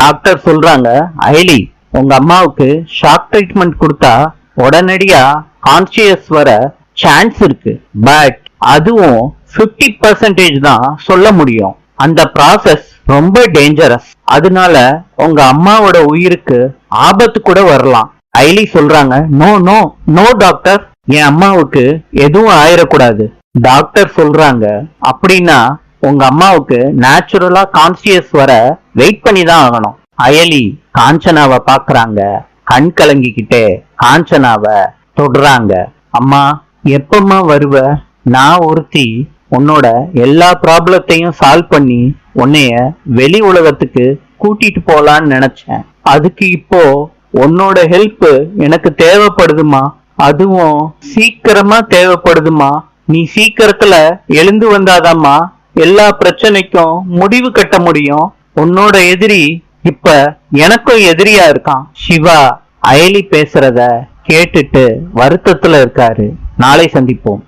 Doctor சொல்றாங்க, அயலி உங்க அம்மாவுக்கு ஷாக் ட்ரீட்மெண்ட் கொடுத்தா உடனடியா கான்சியஸ் வர சான்ஸ் இருக்கு. பட் அதுவும் 50% தான் சொல்ல முடியும். அந்த ப்ராசஸ் ரொம்ப டேஞ்சரஸ். அதனால உங்க அம்மாவோட உயிருக்கு ஆபத்து கூட வரலாம். ஐலி சொல்றாங்க, நோ நோ நோ டாக்டர், என் அம்மாவுக்கு எதுவும் ஆயிடக்கூடாது. டாக்டர் சொல்றாங்க, அப்படின்னா உங்க அம்மாவுக்கு நேச்சுரலா கான்சியஸ் வர வெயிட் பண்ணி தான் ஆகணும். அயலி காஞ்சனாவை பாக்குறாங்க. கண் கலங்கிக்கிட்டே காஞ்சனாவை தொடுறாங்க. அம்மா எப்பமா வருவ? நான் ஒருத்தி உன்னோட எல்லா ப்ராப்ளத்தையும் சால்வ் பண்ணி உன்னைய வெளி உலகத்துக்கு கூட்டிட்டு போலான்னு நினைச்சேன். அதுக்கு இப்போ உன்னோட ஹெல்ப் எனக்கு தேவைப்படுதுமா. அதுவும் சீக்கிரமா தேவைப்படுதுமா. நீ சீக்கிரத்துல எழுந்து வந்தாதாம்மா எல்லா பிரச்சனைக்கும் முடிவு கட்ட முடியும். உன்னோட எதிரி இப்ப எனக்கும் எதிரியா இருக்கான். சிவா அயலி பேசுறத கேட்டுட்டு வருத்தத்துல இருக்காரு. நாளை சந்திப்போம்.